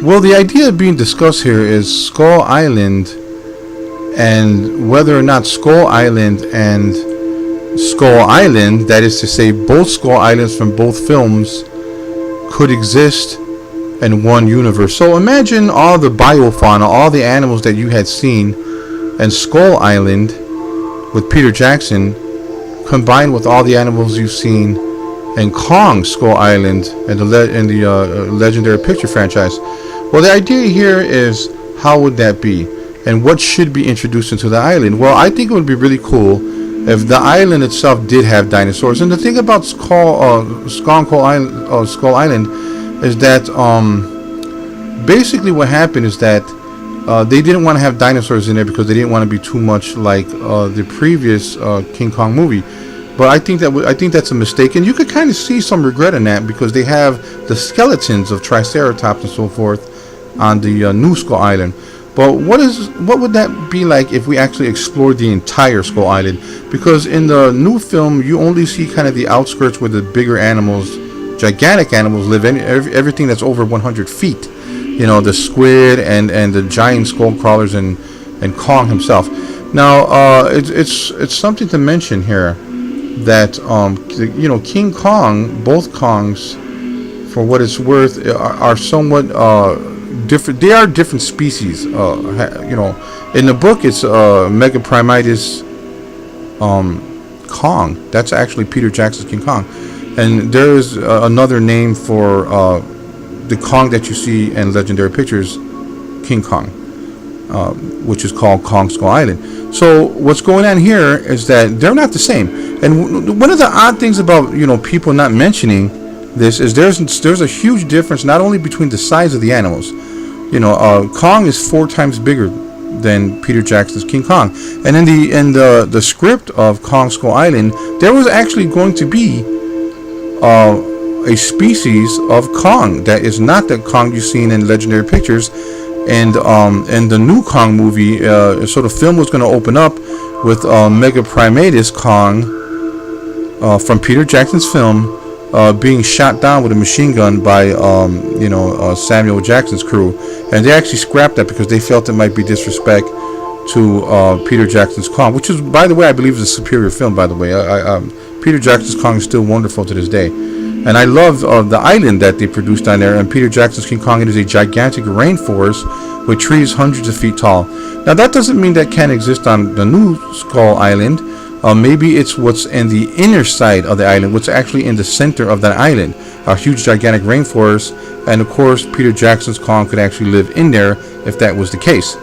Well, the idea being discussed here is Skull Island, and whether or not Skull Island and Skull Island, that is to say, both Skull Islands from both films, could exist in one universe. So imagine all the biofauna, all the animals that you had seen in Skull Island with Peter Jackson, combined with all the animals you've seen in Kong Skull Island and the legendary picture franchise. Well, the idea here is, how would that be, and what should be introduced into the island? Well, I think it would be really cool if the island itself did have dinosaurs. And the thing about Skull Island is that basically what happened is that they didn't want to have dinosaurs in there because they didn't want to be too much like the previous King Kong movie. But I think that's a mistake, and you could kind of see some regret in that, because they have the skeletons of Triceratops and so forth on the new Skull Island. But what would that be like if we actually explored the entire Skull Island? Because in the new film, you only see kind of the outskirts where the bigger animals, gigantic animals, live. Everything that's over 100 feet. You know, the squid and the giant skull crawlers and Kong himself. Now, it's something to mention here that King Kong, both Kongs, for what it's worth, are somewhat different. They are different species. In the book, it's Megaprimitis Kong. That's actually Peter Jackson's King Kong, and there is another name for the Kong that you see in Legendary Pictures, King Kong, which is called Kong Skull Island. So what's going on here is that they're not the same. And one of the odd things about people not mentioning this is there's a huge difference not only between the size of the animals. Kong is 4 times bigger than Peter Jackson's King Kong, and in the script of Kong Skull Island, there was actually going to be a species of Kong that is not the Kong you've seen in Legendary Pictures. And the new Kong movie, so the film was going to open up with Megaprimitis Kong from Peter Jackson's film being shot down with a machine gun by Samuel Jackson's crew, and they actually scrapped that because they felt it might be disrespect to Peter Jackson's Kong, which is, by the way, I believe is a superior film. By the way, Peter Jackson's Kong is still wonderful to this day. And I love the island that they produced down there. And Peter Jackson's King Kong, it is a gigantic rainforest with trees hundreds of feet tall. Now, that doesn't mean that can't exist on the new Skull Island. Maybe it's what's in the inner side of the island, what's actually in the center of that island. A huge, gigantic rainforest. And, of course, Peter Jackson's Kong could actually live in there if that was the case.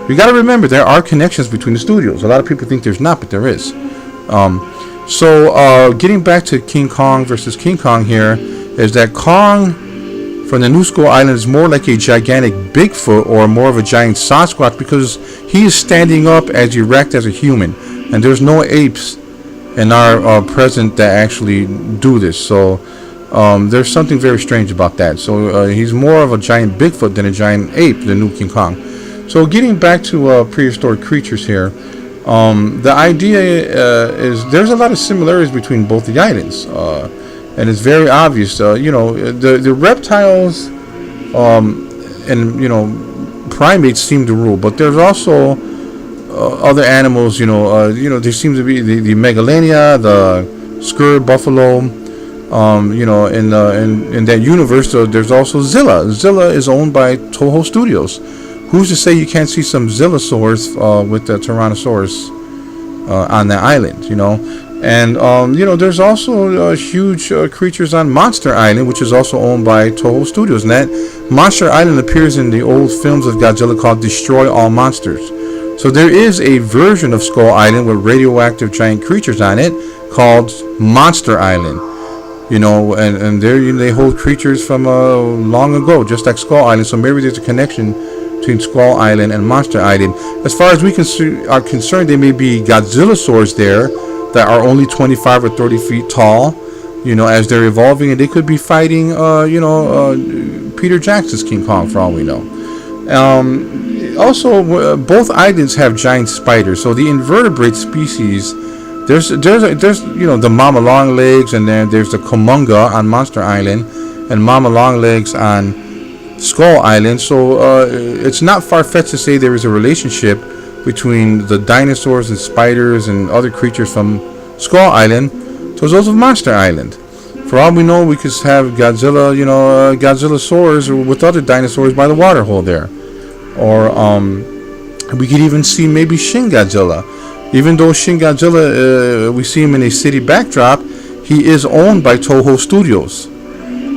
You got to remember, there are connections between the studios. A lot of people think there's not, but there is. So getting back to King Kong versus King Kong here, is that Kong from the new Skull Island is more like a gigantic Bigfoot or more of a giant Sasquatch, because he is standing up as erect as a human, and there's no apes in our present that actually do this. So there's something very strange about that. So he's more of a giant Bigfoot than a giant ape, the new King Kong. So getting back to prehistoric creatures here. The idea is there's a lot of similarities between both the islands, and it's very obvious. The reptiles and primates seem to rule, but there's also other animals. There seems to be the megalania, the scourge buffalo. In that universe, there's also Zilla. Zilla is owned by Toho Studios. Who's to say you can't see some Zillosaurs with the Tyrannosaurus on that island, And, there's also huge creatures on Monster Island, which is also owned by Toho Studios. And that Monster Island appears in the old films of Godzilla called Destroy All Monsters. So there is a version of Skull Island with radioactive giant creatures on it called Monster Island. And there they hold creatures from long ago, just like Skull Island. So maybe there's a connection between Skull Island and Monster Island. As far as we are concerned, there may be Godzillasaurs there that are only 25 or 30 feet tall, as they're evolving, and they could be fighting, Peter Jackson's King Kong, for all we know. Also, both islands have giant spiders. So the invertebrate species, there's the Mama Longlegs, and then there's the Kumonga on Monster Island, and Mama Longlegs on Skull Island. So it's not far-fetched to say there is a relationship between the dinosaurs and spiders and other creatures from Skull Island to those of Monster Island. For all we know, we could have Godzilla, Godzillasaurs with other dinosaurs by the water hole there. Or we could even see maybe Shin Godzilla. Even though Shin Godzilla, we see him in a city backdrop, he is owned by Toho Studios.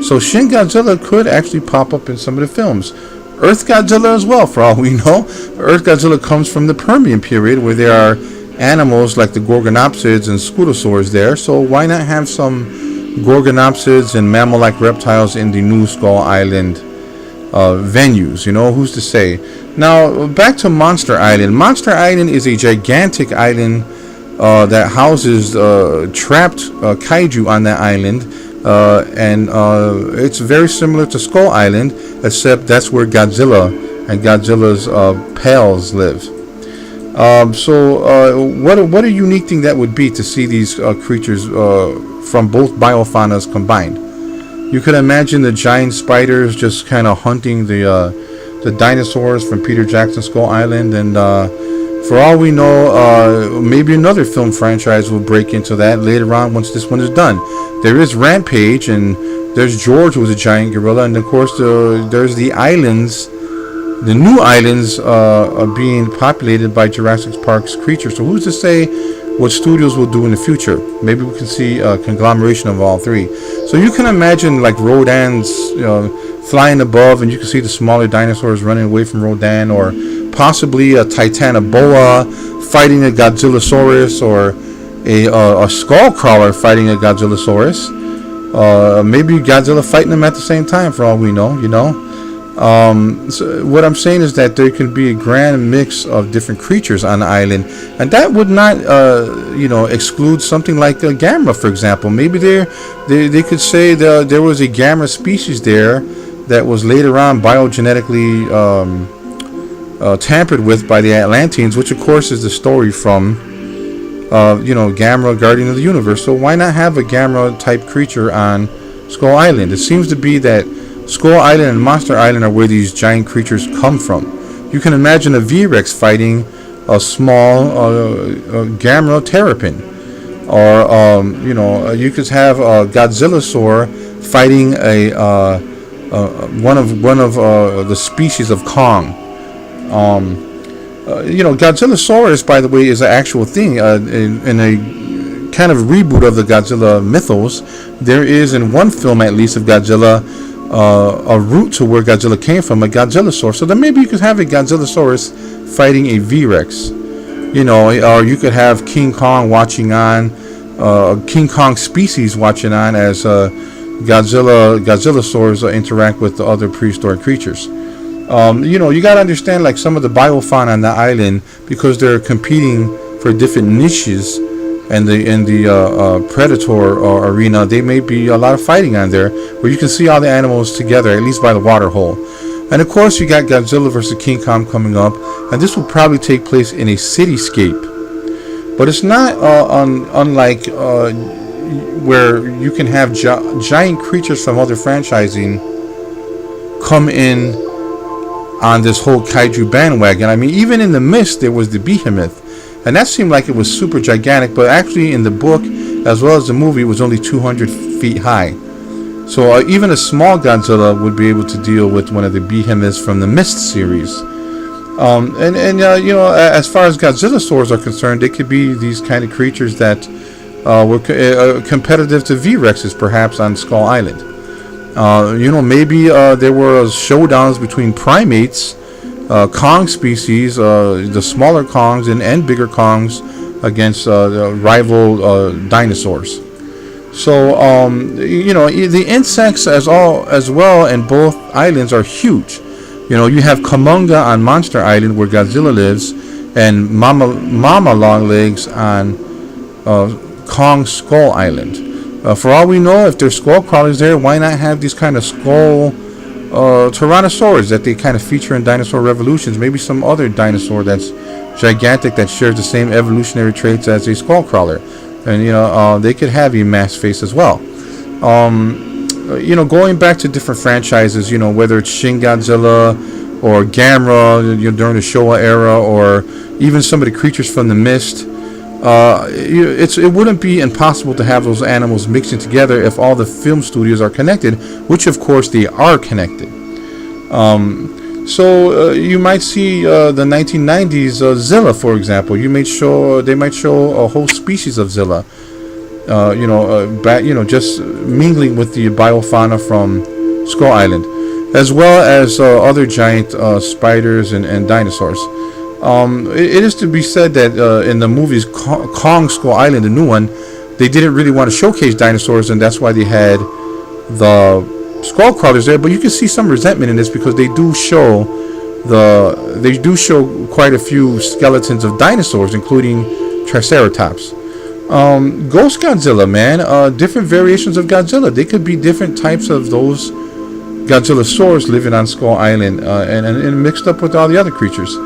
So Shin Godzilla could actually pop up in some of the films. Earth Godzilla as well, for all we know. Earth Godzilla comes from the Permian period, where there are animals like the Gorgonopsids and Scutosaurs there. So why not have some Gorgonopsids and mammal-like reptiles in the new Skull Island venues? Who's to say? Now, back to Monster Island. Monster Island is a gigantic island that houses trapped kaiju on that island. And it's very similar to Skull Island, except that's where Godzilla and Godzilla's pals live. What a unique thing that would be to see these creatures from both biofaunas combined. You could imagine the giant spiders just kind of hunting the dinosaurs from Peter Jackson's Skull Island, and for all we know, maybe another film franchise will break into that later on once this one is done. There is Rampage, and there's George, who was a giant gorilla, and of course there's the islands. The new islands are being populated by Jurassic Park's creatures. So who's to say what studios will do in the future? Maybe we can see a conglomeration of all three. So you can imagine like Rodan's flying above, and you can see the smaller dinosaurs running away from Rodan, or possibly a Titanoboa fighting a Godzillasaurus, or a skull crawler fighting a Godzillasaurus. Maybe Godzilla fighting them at the same time, for all we know. So what I'm saying is that there can be a grand mix of different creatures on the island, and that would not, exclude something like a Gamma, for example. Maybe they could say there was a Gamma species there that was later on biogenetically tampered with by the Atlanteans, which of course is the story from, Gamma, Guardian of the Universe. So why not have a Gamma type creature on Skull Island? It seems to be that Skull Island and Monster Island are where these giant creatures come from. You can imagine a V-Rex fighting a small Gamma terrapin, or you could have a Godzillasaur fighting one of the species of Kong. Godzillasaurus, by the way, is an actual thing. In a kind of reboot of the Godzilla mythos, there is, in one film at least of Godzilla, a route to where Godzilla came from, a Godzillasaur. So then maybe you could have a Godzillasaurus fighting a V-Rex, or you could have King Kong watching on, King Kong species watching on as Godzillasaurs interact with the other prehistoric creatures. You got to understand, like, some of the biofauna on the island, because they're competing for different niches, and in the predator arena, there may be a lot of fighting on there, where you can see all the animals together, at least by the water hole. And of course, you got Godzilla versus King Kong coming up, and this will probably take place in a cityscape. But it's not unlike where you can have giant creatures from other franchising come in on this whole kaiju bandwagon. I mean, even in The Mist, there was the Behemoth, and that seemed like it was super gigantic, but actually in the book, as well as the movie, it was only 200 feet high. So even a small Godzilla would be able to deal with one of the Behemoths from the Mist series. As far as Godzillasaurs are concerned, they could be these kind of creatures that were competitive to V-Rexes, perhaps, on Skull Island. Maybe there were showdowns between primates, Kong species, the smaller Kongs and bigger Kongs against the rival dinosaurs. So, the insects as well in both islands are huge. You have Kamunga on Monster Island, where Godzilla lives, and Mama Longlegs on Kong Skull Island. For all we know, if there's skull crawlers there, why not have these kind of skull tyrannosaurs that they kind of feature in Dinosaur Revolutions? Maybe some other dinosaur that's gigantic that shares the same evolutionary traits as a skull crawler. And they could have a mass face as well. going back to different franchises, whether it's Shin Godzilla or Gamera, during the Showa era, or even some of the creatures from the Mist. It wouldn't be impossible to have those animals mixing together if all the film studios are connected, which of course they are connected. So you might see the 1990s Zilla, for example. They might show a whole species of Zilla. Just mingling with the biofauna from Skull Island, as well as other giant spiders and dinosaurs. It is to be said that in the movies Kong Skull Island, the new one, they didn't really want to showcase dinosaurs, and that's why they had the skull crawlers there. But you can see some resentment in this because they do show quite a few skeletons of dinosaurs, including Triceratops. Ghost Godzilla, man, different variations of Godzilla. They could be different types of those Godzillasaurs living on Skull Island, and mixed up with all the other creatures.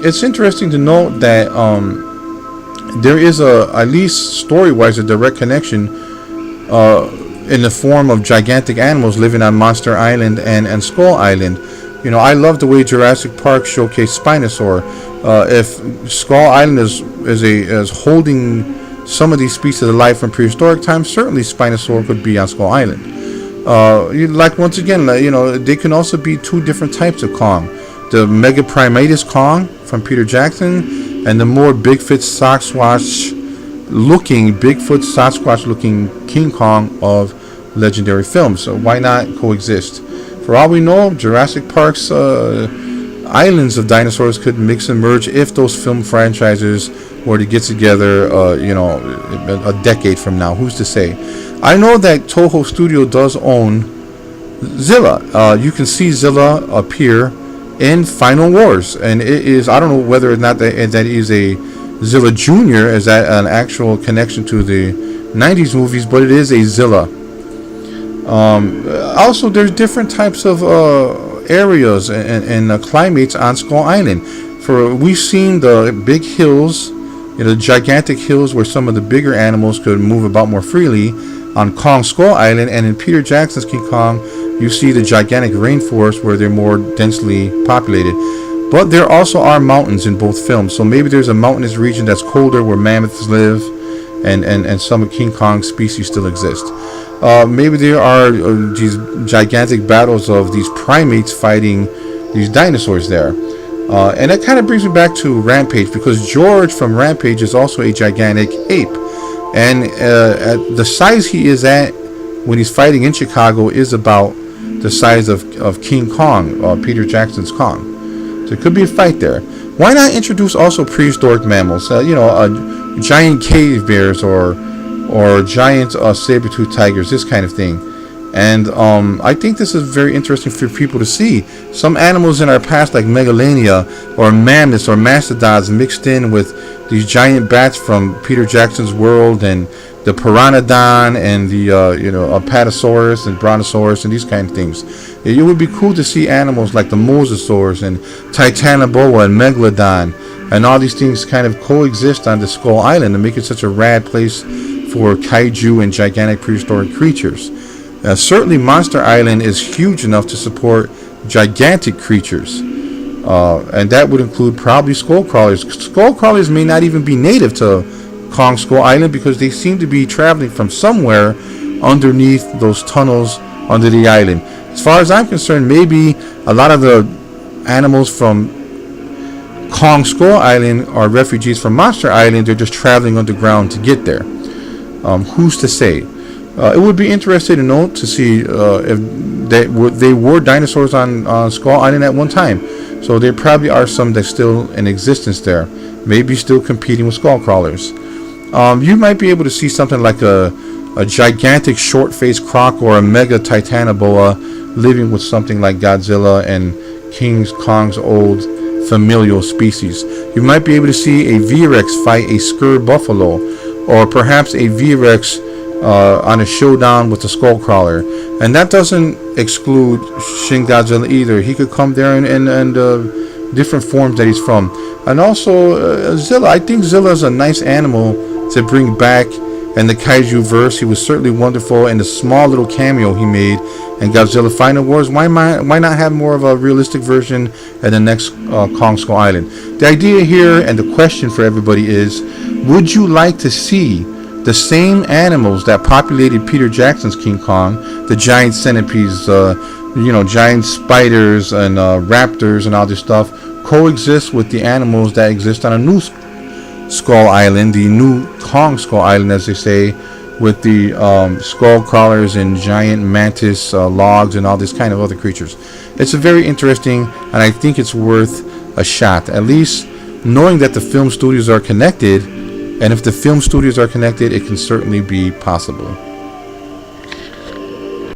It's interesting to note that there is at least story-wise, a direct connection in the form of gigantic animals living on Monster Island and Skull Island. I love the way Jurassic Park showcased Spinosaur. If Skull Island is holding some of these species alive from prehistoric times, certainly Spinosaur could be on Skull Island. Once again, they can also be two different types of Kong. The Megaprimatus Kong from Peter Jackson, and the more Bigfoot Sasquatch looking King Kong of legendary films. So why not coexist? For all we know, Jurassic Park's islands of dinosaurs could mix and merge if those film franchises were to get together, a decade from now. Who's to say? I know that Toho Studio does own Zilla. You can see Zilla appear in Final Wars, and it is, I don't know whether or not that is a Zilla Jr., is that an actual connection to the 90s movies, but it is a Zilla. Also, there's different types of areas and climates on Skull Island. We've seen the big hills, the gigantic hills where some of the bigger animals could move about more freely on Kong Skull Island, and in Peter Jackson's King Kong, you see the gigantic rainforest where they're more densely populated. But there also are mountains in both films, so maybe there's a mountainous region that's colder where mammoths live, and some of King Kong's species still exist. Maybe there are these gigantic battles of these primates fighting these dinosaurs there. And that kind of brings me back to Rampage, because George from Rampage is also a gigantic ape. And at the size he is at when he's fighting in Chicago is about the size of King Kong, Peter Jackson's Kong. So it could be a fight there. Why not introduce also prehistoric mammals? Giant cave bears or giant saber-toothed tigers, this kind of thing. And I think this is very interesting for people to see. Some animals in our past, like Megalania or mammoths or mastodons, mixed in with these giant bats from Peter Jackson's world, and the Pteranodon and the Apatosaurus and Brontosaurus and these kind of things. It would be cool to see animals like the Mosasaurs and Titanoboa and Megalodon and all these things kind of coexist on the Skull Island and make it such a rad place for kaiju and gigantic prehistoric creatures. Certainly Monster Island is huge enough to support gigantic creatures. And that would include probably skull crawlers. Skull crawlers may not even be native to Kong Skull Island because they seem to be traveling from somewhere underneath those tunnels under the island. As far as I'm concerned, maybe a lot of the animals from Kong Skull Island are refugees from Monster Island. They're just traveling underground to get there. Who's to say? It would be interesting to note to see if they were dinosaurs on Skull Island at one time. So there probably are some that's still in existence there, maybe still competing with skull crawlers. You might be able to see something like a gigantic short-faced croc or a mega titanoboa living with something like Godzilla and King Kong's old familial species. You might be able to see a V-Rex fight a Skur buffalo, or perhaps a V-Rex on a showdown with the skull crawler. And that doesn't exclude Shin Godzilla either. He could come there in different forms that he's from. And also Zilla. I think Zilla is a nice animal to bring back and the Kaiju verse. He was certainly wonderful, and the small little cameo he made in Godzilla Final Wars. Why not have more of a realistic version at the next Kong Skull Island? The idea here and the question for everybody is, would you like to see the same animals that populated Peter Jackson's King Kong, the giant centipedes, giant spiders and raptors and all this stuff, coexist with the animals that exist on a new Skull Island, the new Kong Skull Island, as they say, with the skull crawlers and giant mantis logs and all this kind of other creatures. It's a very interesting, and I think it's worth a shot. At least knowing that the film studios are connected, and if the film studios are connected, it can certainly be possible.